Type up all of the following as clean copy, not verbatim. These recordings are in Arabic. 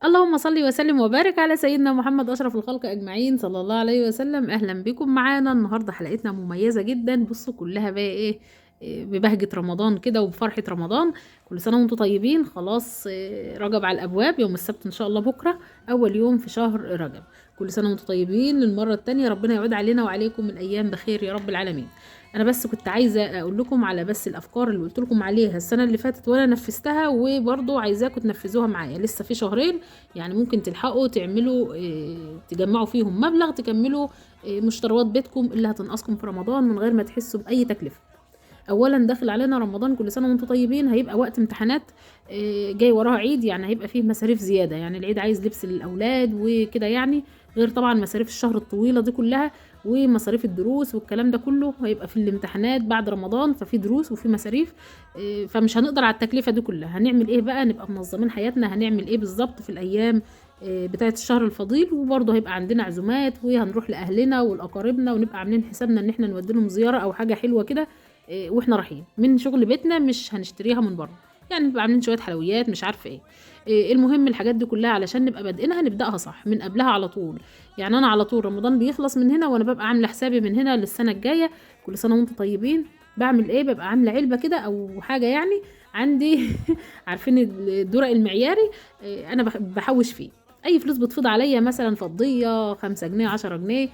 اللهم صل وسلم وبارك على سيدنا محمد أشرف الخلق أجمعين صلى الله عليه وسلم. أهلا بكم معانا النهاردة. حلقتنا مميزة جدا. بصوا كلها بقى ببهجة رمضان كده وبفرحة رمضان. كل سنة وانتم طيبين. خلاص رجب على الأبواب، يوم السبت إن شاء الله بكرة أول يوم في شهر رجب. كل سنة وانتم طيبين للمرة التانية. ربنا يعود علينا وعليكم الأيام بخير يا رب العالمين. انا بس كنت عايزه اقول لكم على بس الافكار اللي قلت لكم عليها السنه اللي فاتت وانا نفذتها، وبرضه عايزاكم تنفذوها معايا. لسه في شهرين يعني ممكن تلحقوا تعملوا تجمعوا فيهم مبلغ تكملوا مشتريات بيتكم اللي هتنقصكم في رمضان من غير ما تحسوا باي تكلفه. اولا داخل علينا رمضان، كل سنه وانتم طيبين. هيبقى وقت امتحانات جاي وراها عيد، يعني هيبقى فيه مصاريف زياده. يعني العيد عايز لبس للاولاد وكده، يعني غير طبعا مصاريف الشهر الطويله دي كلها ومصاريف الدروس والكلام ده كله. هيبقى في الامتحانات بعد رمضان، ففي دروس وفي مصاريف، فمش هنقدر على التكلفه دي كلها. هنعمل ايه بقى؟ نبقى منظمين حياتنا. هنعمل ايه بالظبط في الايام بتاعه الشهر الفضيل؟ وبرضه هيبقى عندنا عزومات وهنروح لاهلنا والاقاربنا، ونبقى عاملين حسابنا ان احنا نودي لهم زياره او حاجه حلوه كده واحنا رايحين من شغل بيتنا، مش هنشتريها من بره. يعني نبقى عاملين شويه حلويات مش عارفه ايه. المهم الحاجات دي كلها علشان نبقى بادئينها نبداها صح من قبلها على طول. يعني انا على طول رمضان بيخلص من هنا وانا ببقى عامله حسابي من هنا للسنه الجايه. كل سنه وانتم طيبين. بعمل ايه؟ ببقى عامله علبه كده او حاجه يعني عندي عارفين الدرق المعياري؟ انا بحوش فيه اي فلوس بتفيض عليا، مثلا فضيه 5 جنيه 10 جنيه.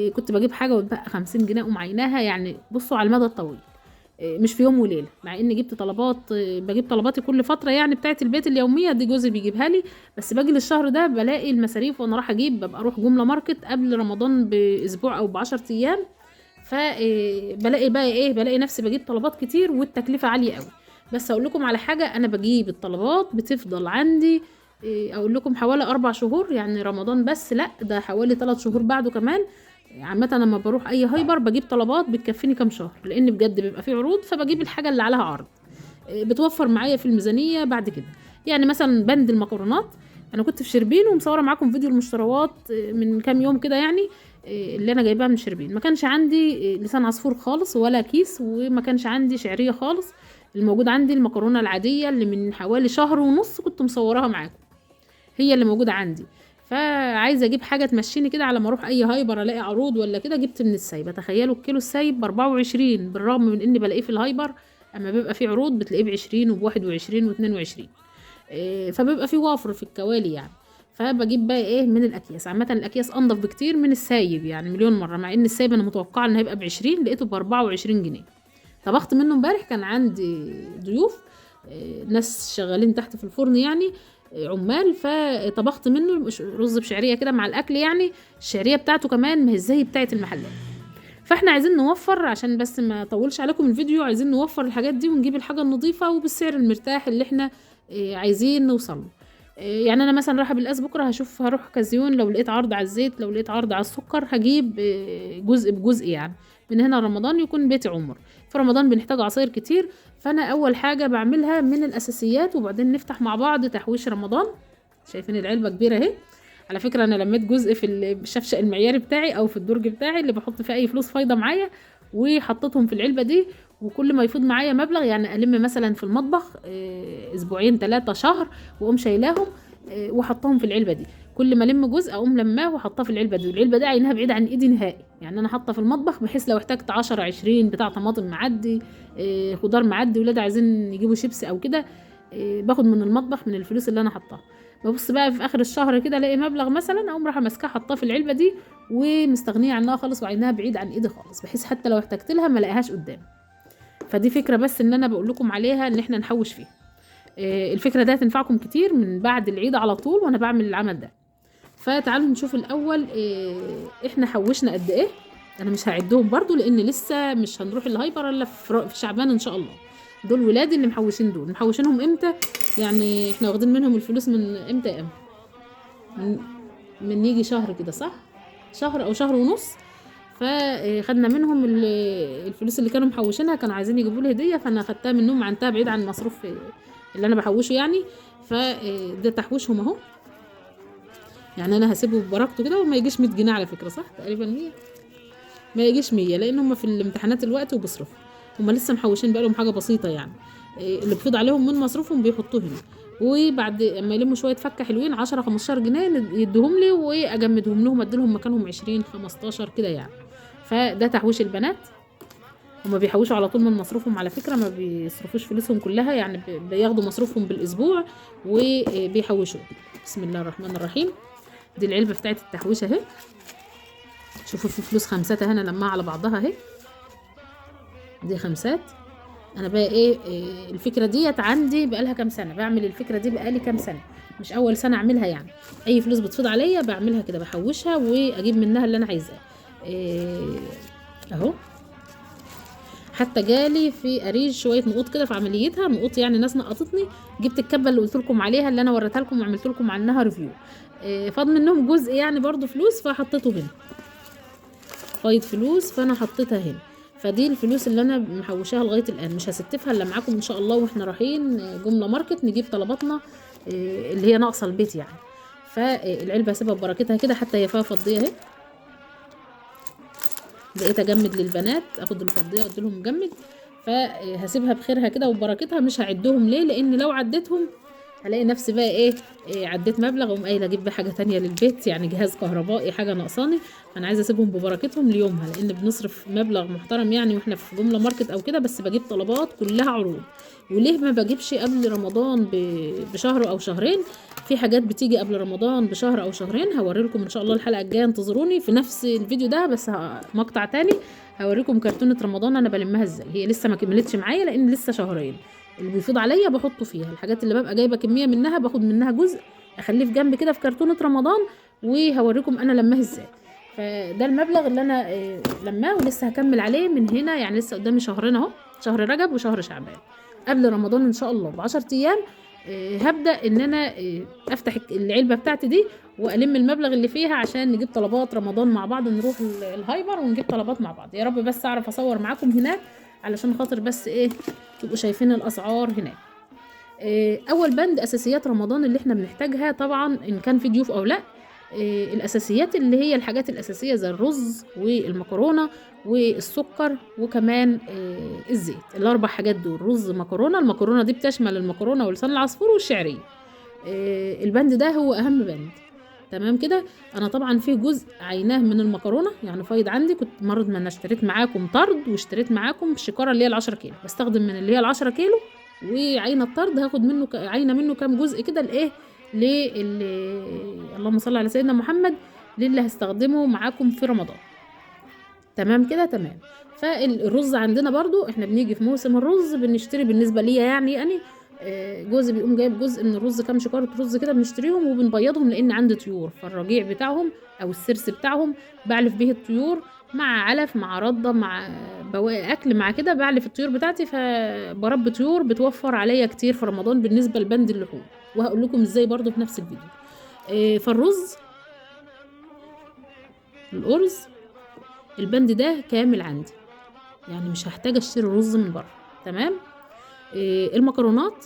كنت بجيب حاجه واتبقى 50 جنيه اقوم عيناها. يعني بصوا على المدى الطويل، مش في يوم وليله. مع اني جبت طلبات، بجيب طلباتي كل فتره يعني بتاعه البيت اليوميه دي جوزي بيجيبها لي. بس باجي للشهر ده بلاقي المصاريف وانا رايحه اجيب، ببقى اروح جمله ماركت قبل رمضان باسبوع او ب10 ايام. فبلاقي بقى بلاقي نفسي بجيب طلبات كتير والتكلفه عاليه قوي. بس اقول لكم على حاجه، انا بجيب الطلبات بتفضل عندي اقول لكم حوالي 4 شهور. يعني رمضان بس لا، ده حوالي 3 شهور بعده كمان. عامة لما بروح اي هايبر بجيب طلبات بتكفيني كام شهر، لان بجد بيبقى فيه عروض، فبجيب الحاجة اللي عليها عرض. بتوفر معايا في الميزانية بعد كده. يعني مثلا بند المكرونات، انا كنت في شربين ومصوره معاكم فيديو المشتروات من كام يوم كده يعني. اللي انا جايباها من شربين ما كانش عندي لسان عصفور خالص ولا كيس، وما كانش عندي شعرية خالص. الموجود عندي المكرونة العادية اللي من حوالي شهر ونص كنت مصوراها معاكم، هي اللي موجودة عندي. فعايزة اجيب حاجة تمشيني كده على ما اروح اي هايبر الاقي عروض ولا كده. جبت من السايبة. تخيلوا الكيلو السايب ب24، بالرغم من اني بلاقيه في الهايبر اما بيبقى فيه عروض بتلاقيه ب20 وب21 و22. فبيبقى فيه وافر في الكوالي يعني. فبجيب بقى من الاكياس. عامة الاكياس انضف بكتير من السايب يعني مليون مرة. مع ان السايب انا متوقعة ان هيبقى ب20، لقيته ب24 جنيه. طبخت منه امبارح، كان عندي ضيوف ناس شغالين تحت في الفرن يعني، عمال. فطبخت منه رز بشعريه كده مع الاكل. يعني الشعريه بتاعته كمان ما هي زي بتاعه المحلات. فاحنا عايزين نوفر، عشان بس ما اطولش عليكم الفيديو، عايزين نوفر الحاجات دي ونجيب الحاجه النظيفه وبالسعر المرتاح اللي احنا عايزين نوصل له. يعني انا مثلا رايحه بالقاس بكره، هروح كازيون. لو لقيت عرض على الزيت، لو لقيت عرض على السكر، هجيب جزء بجزء يعني. من هنا رمضان يكون بيتي عمر. في رمضان بنحتاج عصاير كتير. فانا اول حاجه بعملها من الاساسيات، وبعدين نفتح مع بعض تحويش رمضان. شايفين العلبه كبيره اهي. على فكره انا لميت جزء في الشفشق المعياري بتاعي او في الدرج بتاعي اللي بحط فيه اي فلوس فايضه معايا، وحطيتهم في العلبه دي. وكل ما يفوض معايا مبلغ يعني الم مثلا في المطبخ اسبوعين 3 شهر، واقوم شايلاهم وحطهم في العلبه دي. كل ما الم جزء اقوم لماه وحطاه في العلبه دي. والعلبه دي عينها بعيد عن ايدي نهائي. يعني انا حاطه في المطبخ بحيث لو احتجت 10 20 بتاع طماطم معدي، خضار معدي، ولاد عايزين يجيبوا شيبسي او كده، باخد من المطبخ من الفلوس اللي انا حطاها. ببص بقى في اخر الشهر كده الاقي مبلغ مثلا، اقوم رايحه ماسكاه حطاه في العلبه دي ومستغنيه عنها خالص، وعينها بعيد عن ايدي خالص، بحيث حتى لو احتجت لها ما الاقيهاش قدامي. فدي فكره بس ان انا بقول لكم عليها ان احنا نحوش فيها. الفكره دي هتنفعكم كتير من بعد العيد على طول وانا بعمل العمل ده. فتعالوا نشوف الاول احنا حوشنا قد ايه. انا مش هعدهم برضو لان لسه مش هنروح الهايبر الا في شعبان ان شاء الله. دول ولادي اللي محوشين، دول محوشينهم امتى؟ يعني احنا واخدين منهم الفلوس من امتى؟ من, من يجي شهر كده صح، شهر او شهر ونص. فخدنا منهم الفلوس اللي كانوا محوشينها. كانوا عايزين يجيبوا لي هديه، فانا خدتها منهم عنتها بعيد عن المصروف اللي انا بحوشه يعني. فده تحويشهم اهو. يعني انا هسيبه ببركته كده وما يجيش 100 جنيه على فكره، صح تقريبا 100. ما يجيش 100 لان هم في الامتحانات الوقت وبيصرفوا. هم لسه محوشين بقالهم حاجه بسيطه يعني. اللي بيفيض عليهم من مصروفهم بيحطوه هنا، وبعد ما يلموا شويه فكه حلوين 10 15 جنيه يدوهم لي واجمدهم لهم، اديلهم مكانهم 20 15 كده يعني. فده تحويش البنات. هما بيحوشوا على طول من مصروفهم على فكره، ما بيصرفوش فلوسهم كلها يعني، بياخدوا مصروفهم بالاسبوع وبيحوشوا. بسم الله الرحمن الرحيم. دي العلبه بتاعت التحويشه اهي، شوفوا في فلوس خمسات هنا لماها على بعضها اهي، دي خمسات. انا بقى الفكره ديت عندي بقالها كام سنه، بعمل الفكره دي بقالي كام سنه، مش اول سنه اعملها يعني. اي فلوس بتفيض عليا بعملها كده، بحوشها واجيب منها اللي انا عايزاه. اهو حتى جالي في اريج شويه نقوط كده في عمليتها، نقوط يعني ناس نقطتني، جبت الكبه اللي قلت لكم عليها اللي انا وريتها لكم وعملت لكم عنها ريفيو، فاض منهم جزء يعني برضو فلوس فحطيته هنا، فايض فلوس فانا حطيتها هنا. فدي الفلوس اللي انا محوشاها لغايه الان، مش هستفها الا معاكم ان شاء الله واحنا رايحين جمله ماركت نجيب طلباتنا اللي هي ناقصه البيت يعني. فالعلبه هسيبها ببركتها كده حتى هي فيها فضيه اهي، بقيت اجمد للبنات، اخد الفضيه وادي لهم مجمد، فهسيبها بخيرها كده وبركتها، مش هعدهم ليه؟ لان لو عديتهم هلاقي نفسي بقى عديت مبلغ وقوم قايله اجيب بيه حاجه تانية للبيت، يعني جهاز كهربائي حاجه ناقصاني. انا عايزه اسيبهم ببركتهم ليومها، لان بنصرف مبلغ محترم يعني واحنا في جمله ماركت او كده، بس بجيب طلبات كلها عروض. وليه ما بجيبش قبل رمضان بشهر او شهرين؟ في حاجات بتيجي قبل رمضان بشهر او شهرين، هوريلكم ان شاء الله الحلقه الجايه، انتظروني في نفس الفيديو ده بس مقطع تاني هوريكم كرتونه رمضان انا بلمها ازاي. هي لسه ما كملتش معايا لان لسه شهرين، اللي بيفيض عليا بحطه فيها، الحاجات اللي ببقى جايبه كميه منها باخد منها جزء اخليه في جنب كده في كرتونه رمضان، وهوريكم انا لماه ازاي. فده المبلغ اللي انا لماه ولسه هكمل عليه من هنا يعني، لسه قدامي شهرين اهو، شهر رجب وشهر شعبان قبل رمضان ان شاء الله ب10 ايام. هبدا ان انا افتح العلبه بتاعتي دي والم المبلغ اللي فيها عشان نجيب طلبات رمضان مع بعض، نروح الهايبر ونجيب طلبات مع بعض. يا رب بس اعرف اصور معاكم هناك علشان خاطر بس تبقوا شايفين الاسعار هناك. اول بند اساسيات رمضان اللي احنا بنحتاجها طبعا ان كان في ضيوف او لا. الاساسيات اللي هي الحاجات الاساسيه زي الرز والمكرونه والسكر وكمان الزيت، الاربع حاجات دول، رز مكرونه. المكرونه دي بتشمل المكرونه ولسان العصفور والشعريه. البند ده هو اهم بند. تمام كده. انا طبعا في جزء عيناه من المكرونه يعني فايض عندي، كنت مرة ما انا اشتريت معاكم طرد واشتريت معاكم الشكاره اللي هي ال10 كيلو، بستخدم من اللي هي ال10 كيلو وعين الطرد هاخد منه عينه منه كام جزء كده اللهم صل على سيدنا محمد، للي هستخدمه معاكم في رمضان. تمام كده تمام. فالرز عندنا برضو احنا بنيجي في موسم الرز بنشتري، بالنسبه ليا يعني جوزي بيقوم جايب جزء من الرز، كام شكاره رز كده بنشتريهم وبنبيضهم، لان عندي طيور، فالرجيع بتاعهم او السرس بتاعهم بعلف به الطيور مع علف مع رده مع بواقي اكل مع كده، بعلف الطيور بتاعتي، فبربي طيور بتوفر عليا كتير في رمضان بالنسبه لبند اللحوم، وهقول لكم ازاي برضو في نفس الفيديو. فالرز الارز البند ده كامل عندي يعني، مش هحتاج اشتري رز من بره. تمام. المكرونات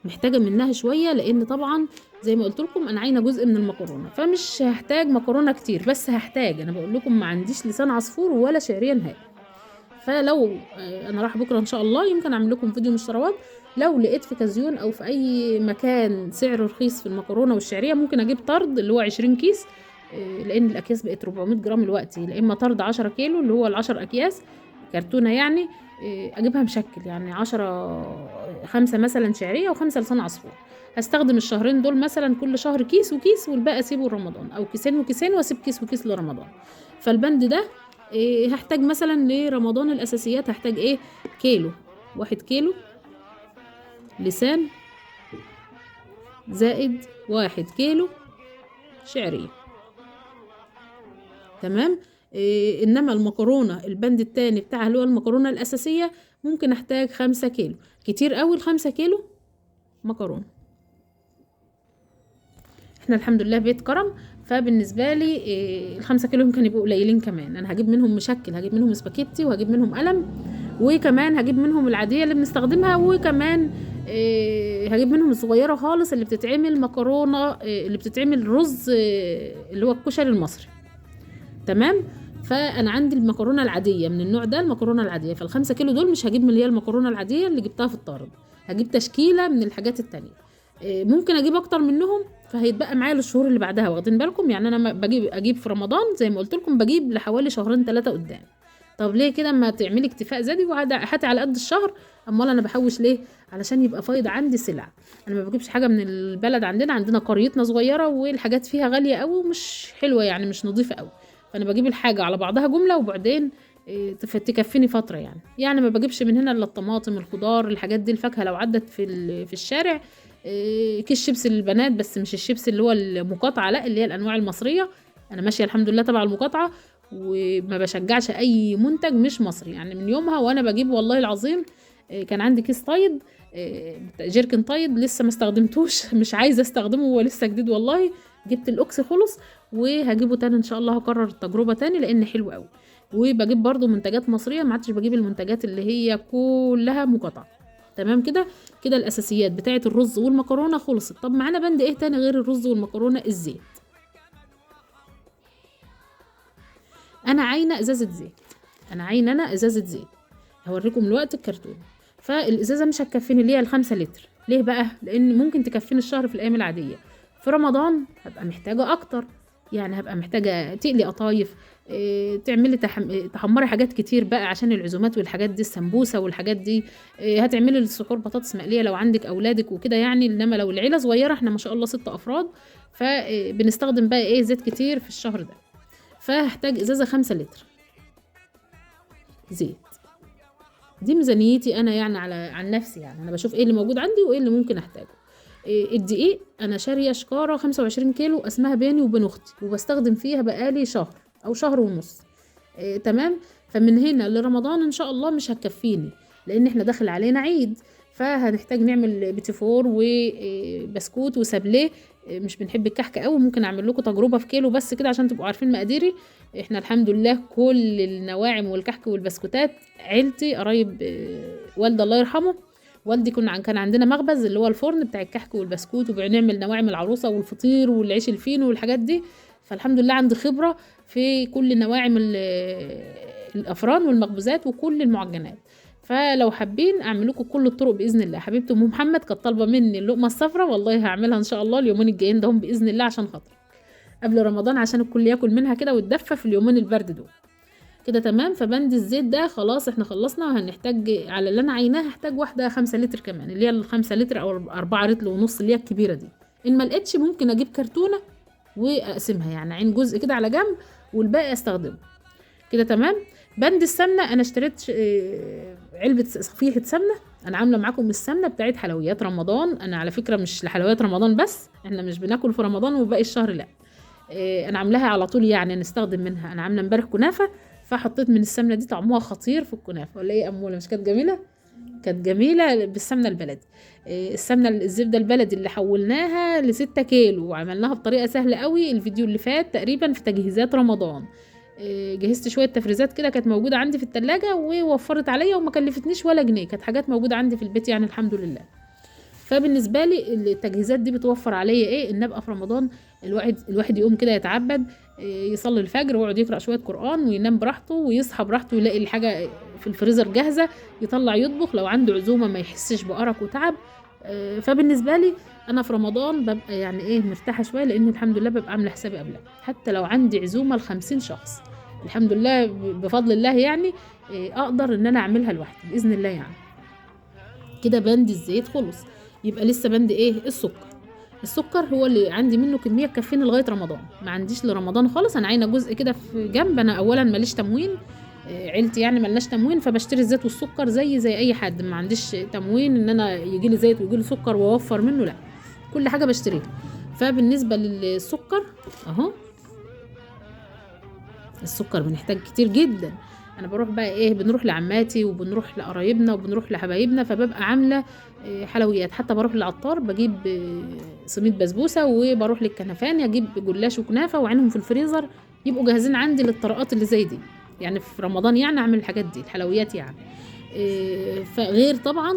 محتاجه منها شويه، لان طبعا زي ما قلت لكم انا عاينه جزء من المكرونه، فمش هحتاج مكرونه كتير، بس هحتاج، انا بقول لكم ما عنديش لسان عصفور ولا شعريه نهائي. فلو انا رايحه بكره ان شاء الله يمكن اعمل لكم فيديو مشتريات، لو لقيت في كازيون او في اي مكان سعر رخيص في المكرونه والشعريه ممكن اجيب طرد اللي هو 20 كيس، لان الاكياس بقت 400 جرام دلوقتي، لا اما طرد 10 كيلو اللي هو ال10 اكياس كرتونه يعني، اجيبها مشكل يعني 5 مثلا شعريه و5 لسان عصفور. هستخدم الشهرين دول مثلا كل شهر كيس وكيس، والباقي اسيبه لرمضان، او كيسين وكيسين واسيب كيس وكيس لرمضان. فالبند ده هحتاج مثلا لرمضان الاساسيات، هحتاج كيلو، 1 كيلو لسان زائد 1 كيلو شعريه. تمام. انما المكرونه البند التاني بتاعها اللي هو المكرونه الاساسيه ممكن احتاج 5 كيلو، كتير قوي 5 كيلو مكرونه. احنا الحمد لله بيت كرم، فبالنسبه لي ال5 كيلو يمكن يبقوا قليلين كمان. انا هجيب منهم مشكل، هجيب منهم سباكيتي وهجيب منهم قلم، وكمان هجيب منهم العاديه اللي بنستخدمها، وكمان هجيب منهم الصغيره خالص اللي بتتعمل مكرونه اللي بتتعمل رز اللي هو الكشري المصري. تمام. فانا عندي المكرونه العاديه من النوع ده، المكرونه العاديه، فال5 كيلو دول مش هجيب من اللي هي المكرونه العاديه اللي جبتها في الطارد، هجيب تشكيله من الحاجات التانية. ممكن اجيب اكتر منهم فهيتبقى معايا للشهور اللي بعدها، واخدين بالكم؟ يعني انا اجيب في رمضان زي ما قلت لكم بجيب لحوالي شهرين 3 قدام. طب ليه كده؟ ما تعملي اكتفاء ذاتي وهاتي على قد الشهر. امال انا بحوش ليه؟ علشان يبقى فايض عندي سلع. انا ما بجيبش حاجه من البلد، عندنا قريتنا صغيره والحاجات فيها غاليه قوي ومش حلوه، يعني مش نظيفه قوي. فانا بجيب الحاجه على بعضها جمله وبعدين تكفيني فتره. يعني ما بجيبش من هنا الا الطماطم، الخضار، الحاجات دي، الفاكهه لو عدت في الشارع. كيس شيبس للبنات، بس مش الشيبس اللي هو المقاطعه، لا، اللي هي الانواع المصريه. انا ماشيه الحمد لله تبع المقاطعه، وما بشجعش اي منتج مش مصري. يعني من يومها وانا بجيب والله العظيم. كان عندي كيس طيب، جيركن طيب، لسه ما استخدمتوش مش عايزه استخدمه، هو لسه جديد والله. جبت الاوكس خلص وهجيبه تاني ان شاء الله، هكرر التجربه تاني لان حلو قوي. وبجيب برضو منتجات مصريه، ما عادش بجيب المنتجات اللي هي كلها مقاطعه. تمام كده. كده الاساسيات بتاعه الرز والمكرونه خلصت. طب معانا بند ايه تاني غير الرز والمكرونه؟ الزيت. انا عاينه ازازه زيت، ازازه زيت. هوريكم الوقت الكرتون. فالازازه مش هتكفيني اللي هي ال5 لتر. ليه بقى؟ لان ممكن تكفيني الشهر في الايام العاديه. في رمضان هبقى محتاجه اكتر، يعني هبقى محتاجه تقلي قطايف، تعملي تحمري حاجات كتير بقى عشان العزومات والحاجات دي، السمبوسه والحاجات دي. هتعملي للسحور بطاطس مقليه لو عندك اولادك وكده يعني. انما لو العيله صغيره، احنا ما شاء الله 6 افراد، فبنستخدم بقى زيت كتير في الشهر ده. فهحتاج ازازه 5 لتر زيت. دي ميزانيتي انا، يعني عن نفسي، يعني انا بشوف ايه اللي موجود عندي وايه اللي ممكن احتاجه. الدقيق انا شاريه شكاره 25 كيلو، اسمها بيني وبين اختي، وبستخدم فيها بقالي شهر او شهر ونص. تمام. فمن هنا لرمضان ان شاء الله مش هتكفيني، لان احنا داخل علينا عيد، فهنحتاج نعمل بيتيفور وبسكوت وسابليه. مش بنحب الكحك قوي، ممكن اعمل لكم تجربه في كيلو بس كده عشان تبقوا عارفين مقاديري. احنا الحمد لله كل النواعم والكحك والبسكوتات، عيلتي قرايب والدي الله يرحمه، والدي كان عندنا مخبز اللي هو الفرن بتاع الكحك والبسكوت، وبنعمل نواعم العروسه والفطير والعيش الفينو والحاجات دي. فالحمد لله عندي خبره في كل نواعم الافران والمخبوزات وكل المعجنات. فلو حابين اعمل لكم كل الطرق باذن الله. حبيبتي ام محمد كانت طالبه مني اللقمه الصفراء، والله هعملها ان شاء الله اليومين الجايين ده باذن الله عشان خاطر قبل رمضان، عشان الكل ياكل منها كده وتدفى في اليومين البرد دول كده. تمام. فبند الزيت ده خلاص احنا خلصنا، وهنحتاج على اللي انا عيناها هحتاج واحده 5 لتر كمان، اللي هي ال5 لتر او 4 لتر ونص اللي هي الكبيره دي. ان ما لقيتش ممكن اجيب كرتونه واقسمها، يعني عين جزء كده على جنب والباقي استخدمه كده. تمام. بند السمنه انا اشتريت علبه صفيحه سمنه. انا عامله معاكم السمنه بتاعت حلويات رمضان. انا على فكره مش لحلويات رمضان بس، احنا مش بناكل في رمضان وباقي الشهر لا. انا عاملاها على طول يعني نستخدم منها. انا عامله امبارح كنافه، فحطيت من السمنه دي، طعمها خطير في الكنافه، ولا ايه اموله؟ مش كانت جميله؟ كانت جميله بالسمنه البلدي. السمنه الزبده البلدي اللي حولناها ل6 كيلو وعملناها بطريقه سهله قوي. الفيديو اللي فات تقريبا في تجهيزات رمضان، جهزت شويه تفريزات كده كانت موجوده عندي في التلاجة ووفرت عليا وما كلفتنيش ولا جنيه، كانت حاجات موجوده عندي في البيت يعني الحمد لله. فبالنسبه لي التجهيزات دي بتوفر عليا ان ابقى في رمضان الواحد يقوم كده يتعبد، يصلي الفجر ويقعد يقرا شويه قران وينام براحته ويصحى براحته، يلاقي الحاجه في الفريزر جاهزه، يطلع يطبخ لو عنده عزومه ما يحسش بأرق وتعب. فبالنسبه لي انا في رمضان ببقى يعني مرتاحه شويه، لان الحمد لله ببقى عامله حسابي قبلها. حتى لو عندي عزومه ل50 شخص الحمد لله بفضل الله يعني اقدر ان انا اعملها لوحدي باذن الله يعني. كده بند الزيت خلص. يبقى لسه بند السكر هو اللي عندي منه كميه تكفيني لغايه رمضان. ما عنديش لرمضان خالص، انا عاينه جزء كده في جنب. انا اولا ماليش تموين، عيلتي يعني ملناش تموين، فبشتري الزيت والسكر زي اي حد. ما عنديش تموين ان انا يجي لي زيت ويجي لي سكر واوفر منه، لا، كل حاجه بشتريها. فبالنسبه للسكر اهو، السكر بنحتاج كتير جدا. انا بروح بقى بنروح لعماتي وبنروح لقرايبنا وبنروح لحبايبنا، فببقى عامله حلويات. حتى بروح للعطار بجيب صينيه بسبوسه، وبروح للكنفاني اجيب جلاش وكنافه وعينهم في الفريزر يبقوا جاهزين عندي للطرقات اللي زي دي، يعني في رمضان يعني اعمل الحاجات دي الحلويات يعني. فغير طبعا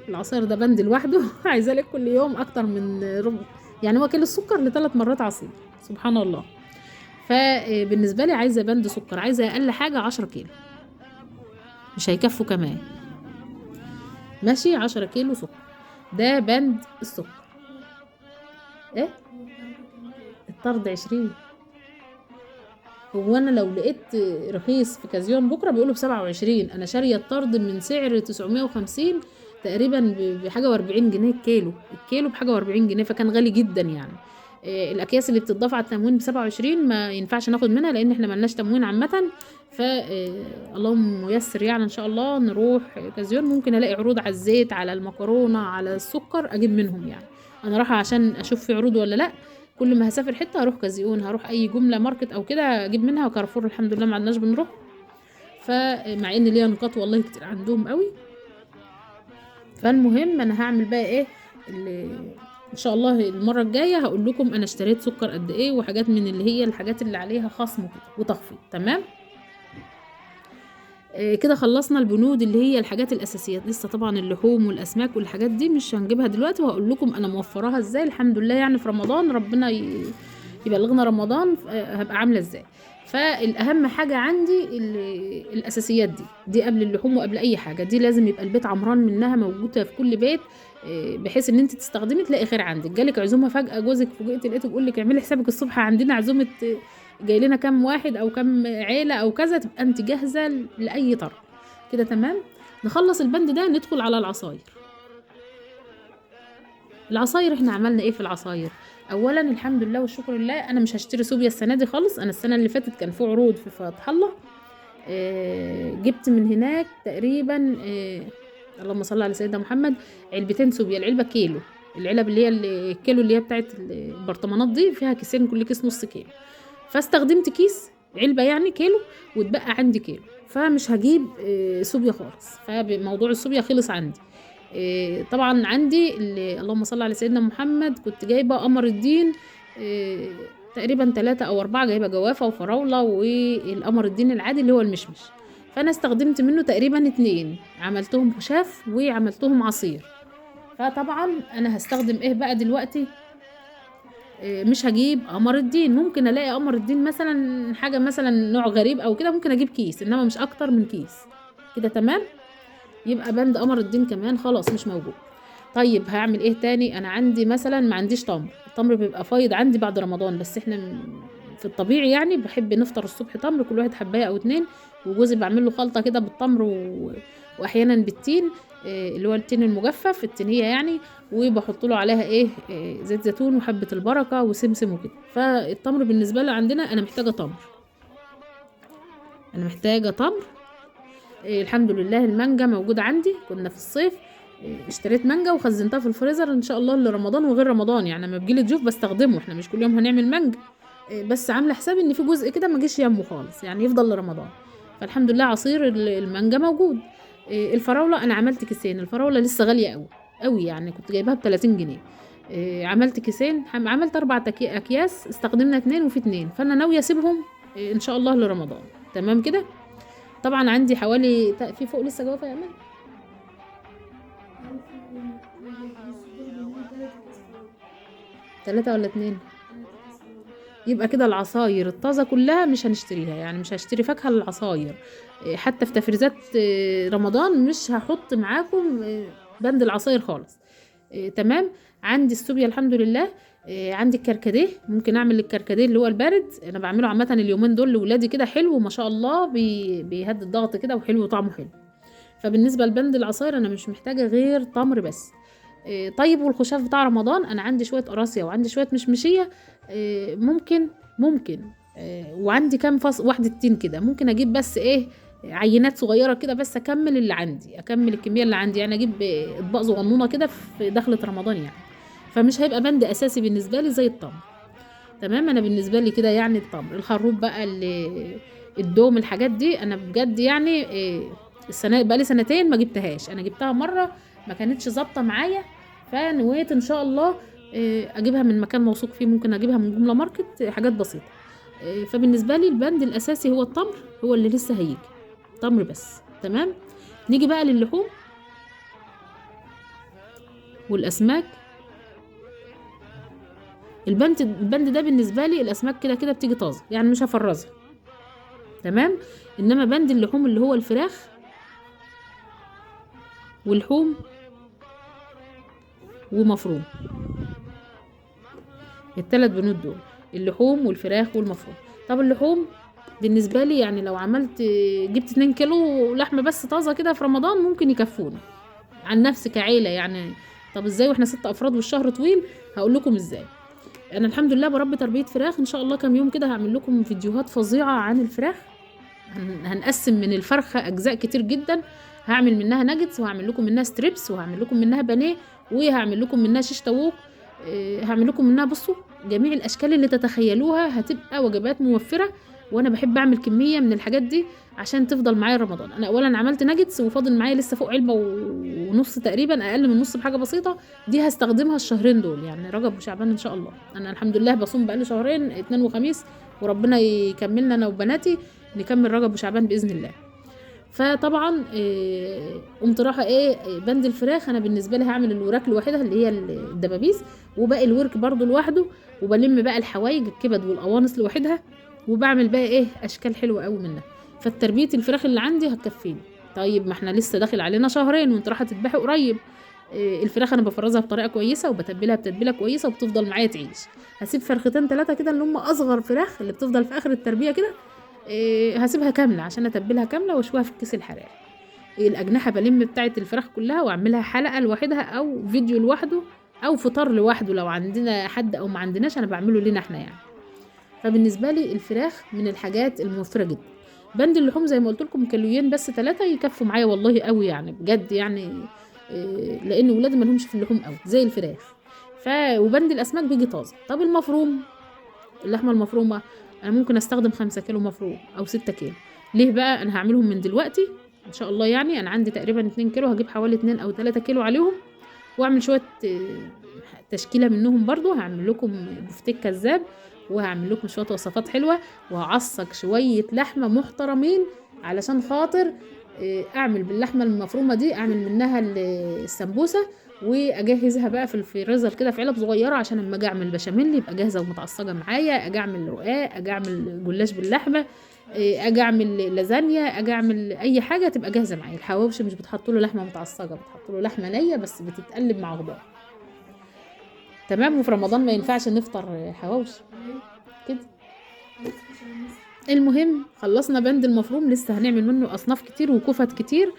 العصاير ده بند لوحده عايزه لك كل يوم اكتر من ربع، يعني هو كيلو السكر ل3 مرات عصير، سبحان الله. فبالنسبه لي عايزه بند سكر، عايزه اقل حاجه 10 كيلو، مش هيكفوا كمان. ماشي، 10 كيلو سكر، ده بند السكر. ايه الطرد 20؟ هو انا لو لقيت رخيص في كازيون بكره بيقولوا ب27، انا شاريه الطرد من سعر 950 تقريبا بحاجه و40 جنيه الكيلو، الكيلو بحاجه و40 جنيه، فكان غالي جدا يعني. الاكياس اللي بتضاف على التموين ب27 ما ينفعش ناخد منها لان احنا ملناش تموين عامه. ف اللهم ميسر يعني ان شاء الله نروح كازيون، ممكن الاقي عروض على الزيت، على المكرونه، على السكر، اجيب منهم يعني. انا رايحه عشان اشوف في عروض ولا لا. كل ما هسافر حته هروح كازيون، هروح اي جمله ماركت او كده اجيب منها، وكارفور الحمد لله ما عندناش بنروح. فمع ان ليا نقاط والله كتير عندهم قوي. فالمهم انا هعمل بقى ايه ان شاء الله المره الجايه هقول لكم انا اشتريت سكر قد ايه، وحاجات من اللي هي الحاجات اللي عليها خصم وتخفيض. تمام. كده خلصنا البنود اللي هي الحاجات الاساسيات. لسه طبعا اللحوم والاسماك والحاجات دي مش هنجيبها دلوقتي، وهقول لكم انا موفراها ازاي الحمد لله يعني في رمضان، ربنا يبلغنا رمضان هبقى عامله ازاي. فالاهم حاجه عندي الاساسيات دي قبل اللحوم وقبل اي حاجه، دي لازم يبقى البيت عمران منها، موجوده في كل بيت، بحيث ان انت تستخدمي تلاقي خير عندك. جالك عزومه فجاه، جوزك فوجئت لقيته بيقول لك اعملي حسابك الصبح عندنا عزومه، جاي لنا كام واحد او كام عيله او كذا، تبقى انت جاهزه لاي طرف كده. تمام. نخلص البند ده ندخل على العصاير. العصاير احنا عملنا ايه في العصاير؟ اولا الحمد لله والشكر لله انا مش هشتري صوبيا السنه دي خالص. انا السنه اللي فاتت كان في عروض في فتح الله، جبت من هناك تقريبا اللهم صل على سيدنا محمد، علبتين صوبيا، العلبه كيلو، العلب اللي هي الكيلو اللي هي بتاعت البرطمانات دي فيها كيسين، كل كيس نص كيلو، فاستخدمت كيس علبه يعني كيلو، واتبقى عندي كيلو، فمش هجيب صوبيا خالص. فموضوع الصوبيا خلص عندي. طبعا عندي اللهم صل على سيدنا محمد كنت جايبه قمر الدين تقريبا 3 أو 4، جايبه جوافه وفراوله والقمر الدين العادي اللي هو المشمش. فانا استخدمت منه تقريبا 2، عملتهم خشاف وعملتهم عصير. فطبعا انا هستخدم ايه بقى دلوقتي؟ مش هجيب قمر الدين، ممكن الاقي قمر الدين مثلا حاجه مثلا نوع غريب او كده، ممكن اجيب كيس، انما مش اكتر من كيس كده. تمام. يبقى بند قمر الدين كمان خلاص مش موجود. طيب هعمل ايه تاني؟ انا عندي مثلا ما عنديش تمر، التمر بيبقى فايض عندي بعد رمضان، بس احنا في الطبيعي يعني بحب نفطر الصبح تمر، كل واحد حبايه او 2، وجوزي بعمل له خلطه كده بالتمر واحيانا بالتين، اللي هو التين المجفف، التينيه يعني، وبحط له عليها زيت زيتون وحبه البركه وسمسم وكده. فالتمر بالنسبه لي عندنا انا محتاجه تمر، انا محتاجه تمر. الحمد لله المانجا موجودة عندي، كنا في الصيف اشتريت مانجا وخزنتها في الفريزر ان شاء الله لرمضان وغير رمضان، يعني لما بيجيلي ضيوف بستخدمه، احنا مش كل يوم هنعمل مانجا، بس عامله حسابي ان في جزء كده ما جيش يمه خالص يعني يفضل لرمضان. فالحمد لله عصير المانجا موجود. الفراوله انا عملت كيسين، الفراوله لسه غاليه قوي قوي يعني، كنت جايباها ب30 جنيه. عملت كيسين، عملت 4 اكياس، استخدمنا 2 وفي 2، فانا ناويه اسيبهم ان شاء الله لرمضان. تمام كده. طبعا عندي حوالي في فوق لسه جوافه يا امان 3 ولا 2. يبقى كده العصاير الطازه كلها مش هنشتريها، يعني مش هشتري فاكهه للعصاير. حتى في تفريزات رمضان مش هحط معاكم بند العصاير خالص. تمام. عندي السوبيا الحمد لله. عندي الكركديه، ممكن اعمل الكركديه اللي هو البارد، انا بعمله عامه اليومين دول لاولادي كده، حلو ما شاء الله، بيهدي الضغط كده وحلو وطعمه حلو. فبالنسبه لبند العصاير انا مش محتاجه غير تمر بس. طيب والخشاف بتاع رمضان انا عندي شويه قراصية وعندي شويه مشمشيه، ممكن وعندي كام فص واحده تين كده، ممكن اجيب بس عينات صغيره كده بس اكمل اللي عندي، اكمل الكميه اللي عندي، يعني اجيب اطباق صغنونه كده في دخله رمضان يعني. فمش هيبقى بند اساسي بالنسبه لي زي التمر. تمام. انا بالنسبه لي كده يعني التمر، الخروب بقى، الدوم، الحاجات دي انا بجد يعني السنه بقى لي سنتين ما جبتهاش، انا جبتها مره ما كانتش ظابطه معايا، فنويت ان شاء الله اجيبها من مكان موثوق فيه، ممكن اجيبها من جمله ماركت، حاجات بسيطه. فبالنسبه لي البند الاساسي هو التمر، هو اللي لسه هيجي تمر بس. تمام. نيجي بقى للحوم والاسماك. البند ده بالنسبه لي الاسماك كده كده بتيجي طازه، يعني مش هفرزها. تمام. انما بند اللحوم اللي هو الفراخ واللحوم ومفروم، الثلاث بنود دول، اللحوم والفراخ والمفروم. طب اللحوم بالنسبه لي يعني لو عملت جبت 2 كيلو لحمه بس طازه كده في رمضان ممكن يكفونا عن نفسي كعيله يعني. طب ازاي واحنا 6 افراد والشهر طويل؟ هقول لكم ازاي. انا الحمد لله بربي تربيه فراخ، ان شاء الله كام يوم كده هعمل لكم فيديوهات فظيعه عن الفراخ. هنقسم من الفرخه اجزاء كتير جدا، هعمل منها ناجتس، وهعمل لكم منها ستريبس، وهعمل لكم منها بانيه، وهعمل لكم منها شيش طاووق، هعمل لكم منها بصوا جميع الاشكال اللي تتخيلوها، هتبقى وجبات موفره. وانا بحب اعمل كميه من الحاجات دي عشان تفضل معايا رمضان. انا اولا عملت ناجتس وفاضل معايا لسه فوق علبه ونص تقريبا، اقل من نص بحاجه بسيطه، دي هستخدمها الشهرين دول يعني رجب وشعبان ان شاء الله. انا الحمد لله بصوم بقالي شهرين، اثنين وخميس، وربنا يكملنا انا وبناتي نكمل رجب وشعبان باذن الله. فطبعا قمت رايحه بند الفراخ انا بالنسبه لي هعمل الوراك لوحدها اللي هي الدبابيس، وباقي الورك برضو لوحده، وبلم بقى الحوايج الكبد والقوانص لوحدها، وبعمل بقى اشكال حلوه قوي منها. فتربيه الفراخ اللي عندي هتكفيني. طيب ما احنا لسه داخل علينا شهرين وانت رايحه تذبحي قريب. الفراخ انا بفرزها بطريقه كويسه وبتبلها بتتبيله كويسه وبتفضل معايا تعيش. هسيب فرختين 3 كده اللي هم اصغر فراخ اللي بتفضل في اخر التربيه كده، هسيبها كامله عشان اتبلها كامله واشويها في الكيس الحراري. الاجنحه بلم بتاعه الفراخ كلها واعملها حلقه لوحدها او فيديو لوحده او فطار لوحده لو عندنا حد او ما عندناش، انا بعمله لنا احنا يعني. فبالنسبه لي الفراخ من الحاجات الموفره جدا. بند اللحوم زي ما قلت لكم كيلوين بس 3 يكفوا معايا والله قوي يعني بجد يعني، لان ولادي ما لهمش في اللحوم قوي زي الفراخ. وبند الاسماك بيجي طازه. طب المفروم، اللحمه المفرومه انا ممكن استخدم 5 كيلو مفروم او 6 كيلو. ليه بقى؟ انا هعملهم من دلوقتي ان شاء الله. يعني انا عندي تقريبا 2 كيلو، هجيب حوالي 2 او 3 كيلو عليهم، واعمل شويه تشكيله منهم برضو. هعمل لكم بفتيك كذاب، وهعمل لكم شويه وصفات حلوه، وهعصق شويه لحمه محترمين علشان خاطر اعمل باللحمه المفرومه دي، اعمل منها السمبوسه، واجهزها بقى في الفريزر كده في علب صغيره عشان اما اجي اعمل بشاميل يبقى جاهزه ومتعصجه معايا، اجي اعمل رقاق، اجي اعمل جلاش باللحمه، اجي اعمل لازانيا، اجي اعمل اي حاجه تبقى جاهزه معايا. الحواوشي مش بتحط له لحمه متعصجه، بتحط له لحمه نيه بس بتتقلب مع خضار. تمام. وفي رمضان ما ينفعش نفطر حواوشي كده. المهم خلصنا بند المفروم، لسه هنعمل منه اصناف كتير وكفت كتير.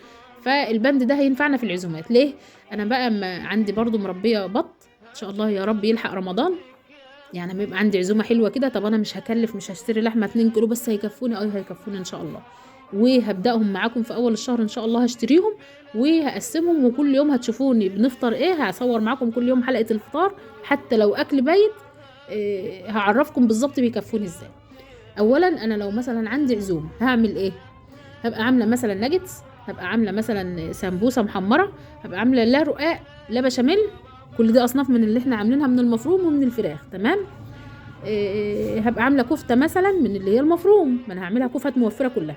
فالبند ده هينفعنا في العزومات. ليه؟ انا بقى عندي برضو مربيه بط ان شاء الله يا رب يلحق رمضان، يعني لما يبقى عندي عزومه حلوه كده، طب انا مش هكلف، مش هشتري لحمه 2 كيلو بس هيكفوني، هيكفوني ان شاء الله. وهبداهم معاكم في اول الشهر ان شاء الله، هشتريهم وهقسمهم، وكل يوم هتشوفوني بنفطر هصور معاكم كل يوم حلقه الفطار، حتى لو اكل بايت هعرفكم بالظبط بيكفوني ازاي. اولا انا لو مثلا عندي عزومه هعمل هبقى عامله مثلا ناجتس، هبقى عامله مثلا سمبوسه محمره، هبقى عامله لا رقاق لا بشاميل، كل دي اصناف من اللي احنا عاملينها من المفروم ومن الفراخ. تمام. هبقى عامله كفته مثلا من اللي هي المفروم، ما انا هعملها كفت موفره كلها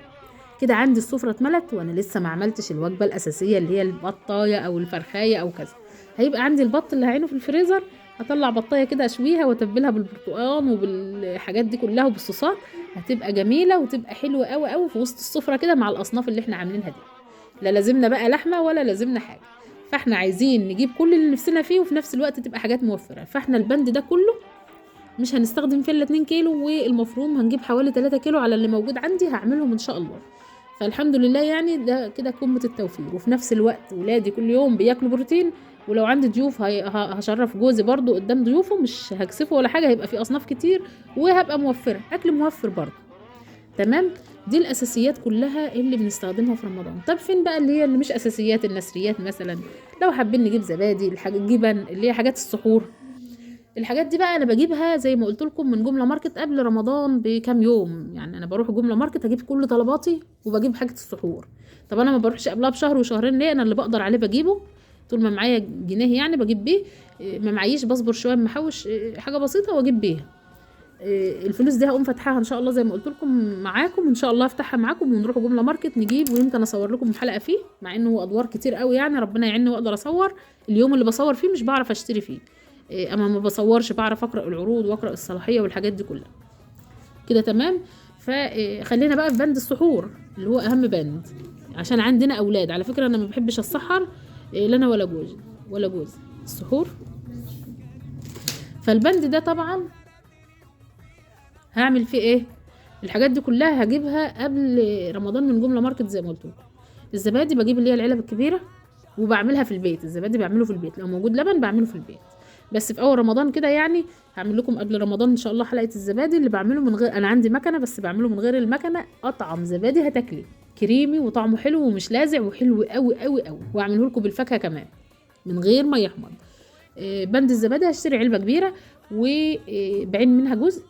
كده. عندي السفره اتملت وانا لسه ما عملتش الوجبه الاساسيه اللي هي البطايه او الفرخايه او كذا. هيبقى عندي البط اللي هعينه في الفريزر، هطلع بطايه كده اشويها واتبلها بالبرتقال وبالحاجات دي كلها وبالصوصات، هتبقى جميله وتبقى حلوه قوي قوي في وسط السفره كده مع الاصناف اللي احنا عاملينها دي. لا لازمنا بقى لحمه ولا لازمنا حاجه، فاحنا عايزين نجيب كل اللي نفسنا فيه وفي نفس الوقت تبقى حاجات موفره. فاحنا البند ده كله مش هنستخدم فيه الا 2 كيلو، والمفروم هنجيب حوالي 3 كيلو على اللي موجود عندي هعملهم ان شاء الله. فالحمد لله يعني ده كده قمه التوفير. وفي نفس الوقت ولادي كل يوم بياكلوا بروتين، ولو عندي ضيوف هشرف جوزي برضو قدام ضيوفه، مش هكسفه ولا حاجه، هيبقى في اصناف كتير وهبقى موفره اكل موفر برضو. تمام. دي الاساسيات كلها اللي بنستخدمها في رمضان. طب فين بقى اللي هي اللي مش اساسيات؟ النسريات مثلا، لو حابين نجيب زبادي، الجبن اللي هي حاجات السحور، الحاجات دي بقى انا بجيبها زي ما قلت لكم من جمله ماركت قبل رمضان بكام يوم. يعني انا بروح جمله ماركت اجيب كل طلباتي وبجيب حاجه السحور. طب انا ما بروحش قبلها بشهر وشهرين ليه؟ انا اللي بقدر عليه بجيبه طول ما معايا جنيه يعني بجيب بيه، ما معيش بصبر شويه محوش حاجه بسيطه واجيب بيها. الفلوس دي هقوم فاتحاها ان شاء الله زي ما قلت لكم معاكم، ان شاء الله افتحها معاكم ونروح جمله ماركت نجيب، ويمكن اصور لكم حلقه فيه مع انه ادوار كتير قوي يعني ربنا يعيني واقدر اصور. اليوم اللي بصور فيه مش بعرف اشتري فيه، اما ما بصورش بعرف اقرا العروض واقرا الصلاحيه والحاجات دي كلها كده تمام. فخلينا بقى في بند السحور اللي هو اهم بند، عشان عندنا اولاد. على فكره انا ما بحبش السحر لا انا ولا جوزي السحور. فالبند ده طبعا هعمل فيه ايه؟ الحاجات دي كلها هجيبها قبل رمضان من جمله ماركت زي ما قلت لكم. الزبادي بجيب اللي هي العلب الكبيره وبعملها في البيت. الزبادي بعمله في البيت، لو موجود لبن بعمله في البيت، بس في اول رمضان كده يعني. هعمل لكم قبل رمضان ان شاء الله حلقه الزبادي اللي بعمله من غير، انا عندي مكنه بس بعمله من غير المكنه. اطعم زبادي هتاكلي، كريمي وطعمه حلو ومش لازع وحلو قوي قوي قوي. واعمله لكم بالفاكهه كمان من غير ما يحمض. بند الزبادي هشتري علبه كبيره وبعين منها جزء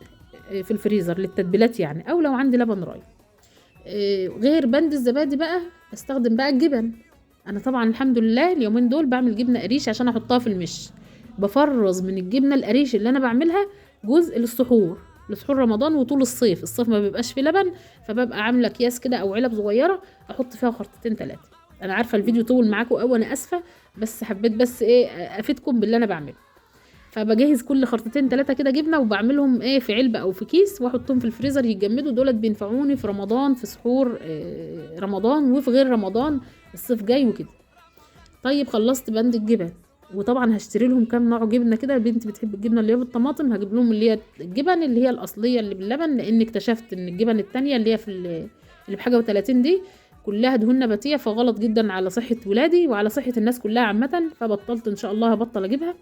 في الفريزر للتتبيلات يعني، او لو عندي لبن راي. غير بند الزبادي بقى استخدم بقى الجبن. انا طبعا الحمد لله اليومين دول بعمل جبنه قريش عشان احطها في المش. بفرز من الجبنه القريش اللي انا بعملها جزء للسحور رمضان وطول الصيف ما بيبقاش فيه لبن، فببقى عامله اكياس كده او علب صغيره احط فيها خرطتين 3. انا عارفه الفيديو طول معاكم او انا اسفه، بس حبيت بس ايه افيدكم باللي انا بعمله. فبجهز كل خرطتين 3 كده جبنه وبعملهم ايه في علبه او في كيس واحطهم في الفريزر يتجمدوا. دولت بينفعوني في رمضان، في سحور رمضان وفي غير رمضان الصيف جاي وكده. طيب خلصت بند الجبن، وطبعا هشتري لهم كام نوع جبنه كده. بنتي بتحب الجبنه اللي هي بالطماطم، هجيب لهم اللي هي الجبن اللي هي الاصليه اللي باللبن، لان اكتشفت ان الجبن التانية اللي هي في اللي بحاجه و30 دي كلها دهون نباتيه، فغلط جدا على صحه ولادي وعلى صحه الناس كلها عامه. فبطلت ان شاء الله هبطل اجيبها.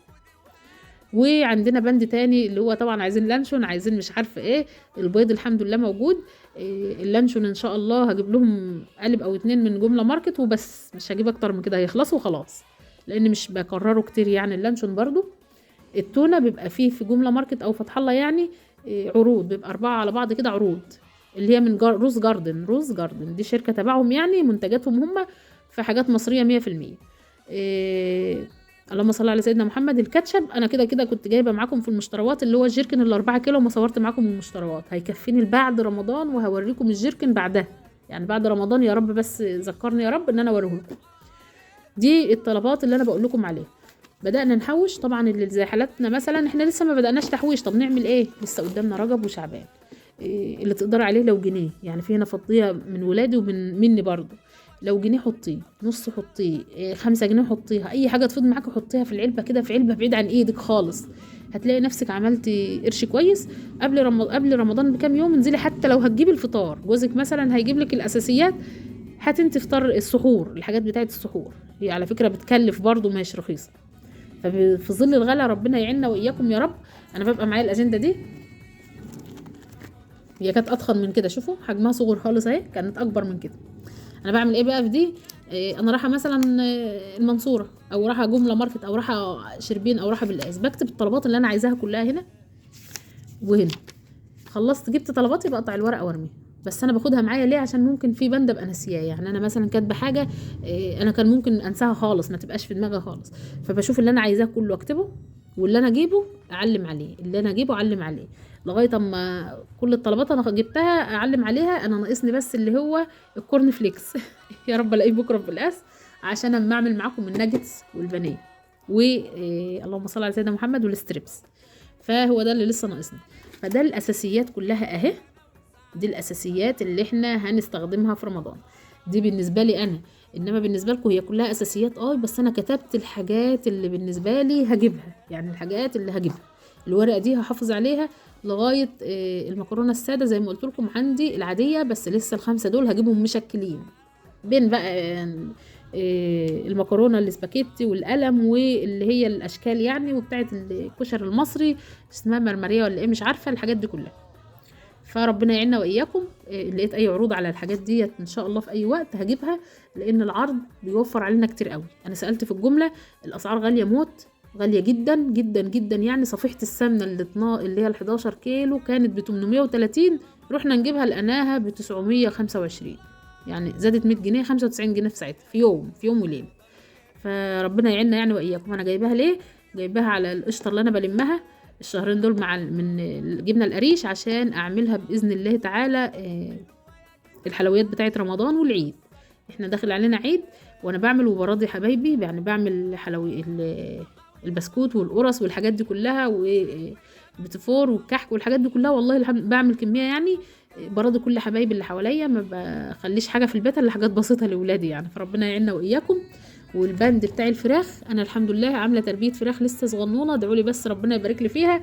وعندنا بند تاني اللي هو طبعا عايزين لانشون، عايزين مش عارفه ايه. البيض الحمد لله موجود. اللانشون ان شاء الله هجيب لهم قالب او 2 من جمله ماركت وبس، مش هجيب اكتر من كده، هيخلصوا خلاص لان مش بكرره كتير يعني. اللانشون برضو التونه بيبقى فيه في جمله ماركت او فتح الله يعني عروض، بيبقى 4 على بعض كده عروض، اللي هي من روز جاردن دي شركه تبعهم يعني، منتجاتهم هم في حاجات مصريه 100%. اللهم صل على سيدنا محمد. الكاتشب انا كده كده كنت جايبه معاكم في المشتروات اللي هو الجيركن ال 4 كيلو، ما صورت معاكم المشتروات، هيكفيني بعد رمضان وهوريكم الجيركن بعدها يعني بعد رمضان يا رب، بس ذكرني يا رب ان انا اوريه لكم. دي الطلبات اللي انا بقول لكم عليها. بدأنا نحوش طبعا اللي زي حالتنا مثلا، احنا لسه ما بدأناش تحويش. طب نعمل ايه؟ لسه قدامنا رجب وشعبان. اللي تقدر عليه لو جنيه يعني، في هنا فضيه من ولادي ومن مني برضو. لو جنيه حطيه، نص حطيه، 5 جنيه حطيها، اي حاجه تفض معاكي حطيها في العلبه كده، في علبه بعيد عن ايدك خالص. هتلاقي نفسك عملتي قرش كويس. قبل رمضان بكام يوم انزلي، حتى لو هتجيبي الفطار، جوزك مثلا هيجيب لك الاساسيات، هات انت فطار السحور، الحاجات بتاعه السحور هي على فكره بتكلف برضو، مش رخيصه. ففي ظل الغلا ربنا يعيننا واياكم يا رب. انا ببقى معايا الاجنده دي، هي كانت اضخم من كده، شوفوا حجمها صغير خالص اهي، كانت اكبر من كده. انا بعمل ايه بقى في دي؟ انا رايحه مثلا المنصوره او رايحه جمله ماركت او رايحه شربين او رايحه بالقاس، بكتب الطلبات اللي انا عايزاها كلها هنا وهنا. خلصت جبت طلباتي بقطع الورقه وارميها. بس انا باخدها معايا ليه؟ عشان ممكن في بند ابقى ناسياه يعني. انا مثلا كاتبه حاجه انا كان ممكن انساها خالص، ما تبقاش في دماغي خالص. فبشوف اللي انا عايزاه كله اكتبه، واللي انا اجيبه اعلم عليه، اللي انا اجيبه اعلم عليه لغايه اما كل الطلبات انا جبتها اعلم عليها. انا ناقصني بس اللي هو الكورن فليكس يا رب الاقيه بكره في القاس عشان اما اعمل معاكم الناجتس والبانيه اللهم صل على سيدنا محمد والستريبس. فهو ده اللي لسه ناقصني. فده الاساسيات كلها اهي، دي الاساسيات اللي احنا هنستخدمها في رمضان. دي بالنسبه لي انا، انما بالنسبه لكم هي كلها اساسيات بس انا كتبت الحاجات اللي بالنسبه لي هجيبها يعني. الحاجات اللي هجيبها الورقه دي هحافظ عليها لغايه المكرونه الساده زي ما قلت لكم عندي العاديه، بس لسه ال5 دول هجيبهم مشكلين بين بقى المكرونه الاسباجيتي والقلم واللي هي الاشكال يعني، وبتاعه الكشر المصري اسمها مرمريه ولا ايه مش عارفه الحاجات دي كلها. فربنا يعيننا واياكم. لقيت اي عروض على الحاجات دي ان شاء الله في اي وقت هجيبها، لان العرض بيوفر علينا كتير قوي. انا سالت في الجمله الاسعار غاليه موت، غاليه جدا جدا جدا يعني. صفيحه السمنه اللي هي ال11 كيلو كانت ب 830، رحنا نجيبها لقناها ب 925 يعني، زادت 100 جنيه 95 جنيه في ساعتها، في يوم وليله. فربنا يعيننا يعني واياكم. انا جايباها ليه؟ جايباها على القشطه اللي انا بلمها الشهرين دول مع من جبنه القريش، عشان اعملها باذن الله تعالى الحلويات بتاعه رمضان والعيد. احنا داخل علينا عيد، وانا بعمل وبراضي حبايبي يعني، بعمل البسكوت والقرص والحاجات دي كلها والبتفور والكحك والحاجات دي كلها، والله الحمد بعمل كميه يعني برضه كل حبايبي اللي حواليا، ما بخليش حاجه في البيت الا حاجات بسيطه لاولادي يعني، فربنا يعيننا واياكم. والبند بتاع الفراخ انا الحمد لله عامله تربيه فراخ لسه صغنونه، ادعوا لي بس ربنا يبارك لي فيها.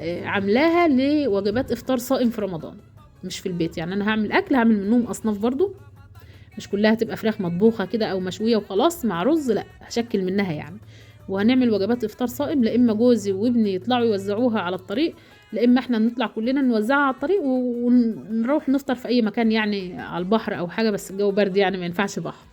عاملاها لوجبات افطار صائم في رمضان، مش في البيت يعني. انا هعمل اكل هعمل منهم اصناف برضو، مش كلها تبقى فراخ مطبوخه كده او مشويه وخلاص مع رز، لا هشكل منها يعني. وهنعمل وجبات افطار صائم، لا اما جوزي وابني يطلعوا يوزعوها على الطريق، لا اما احنا نطلع كلنا نوزعها على الطريق ونروح نفطر في اي مكان يعني على البحر او حاجه، بس الجو برد يعني ما ينفعش بحر.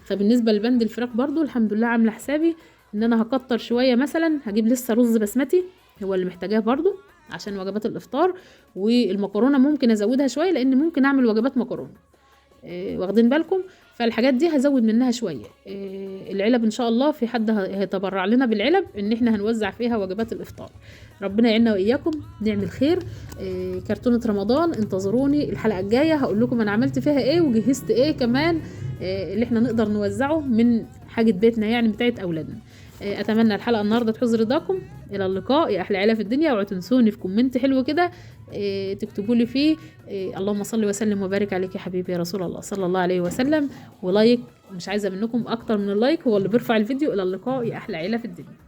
فبالنسبه لبند الفراخ برضو الحمد لله عامله حسابي ان انا هكتر شويه، مثلا هجيب لسه رز بسمتي هو اللي محتاجاه برضو عشان وجبات الافطار، والمكرونه ممكن ازودها شويه لان ممكن اعمل وجبات مكرونه، واخدين بالكم؟ فالحاجات دي هزود منها شويه. العلب ان شاء الله في حد هيتبرع لنا بالعلب ان احنا هنوزع فيها وجبات الافطار. ربنا يعيننا واياكم نعمل خير. كرتونه رمضان انتظروني الحلقه الجايه هقول لكم انا عملت فيها ايه وجهزت ايه كمان اللي احنا نقدر نوزعه من حاجه بيتنا يعني بتاعت اولادنا. اتمنى الحلقه النهارده تحوز رضاكم. الى اللقاء يا احلى عيله في الدنيا، اوعوا تنسوني في كومنت حلو كده تكتبوا لي فيه اللهم صل وسلم وبارك عليك يا حبيبي يا رسول الله صلى الله عليه وسلم، ولايك، مش عايزه منكم اكتر من اللايك هو اللي بيرفع الفيديو. الى اللقاء يا احلى عيله في الدنيا.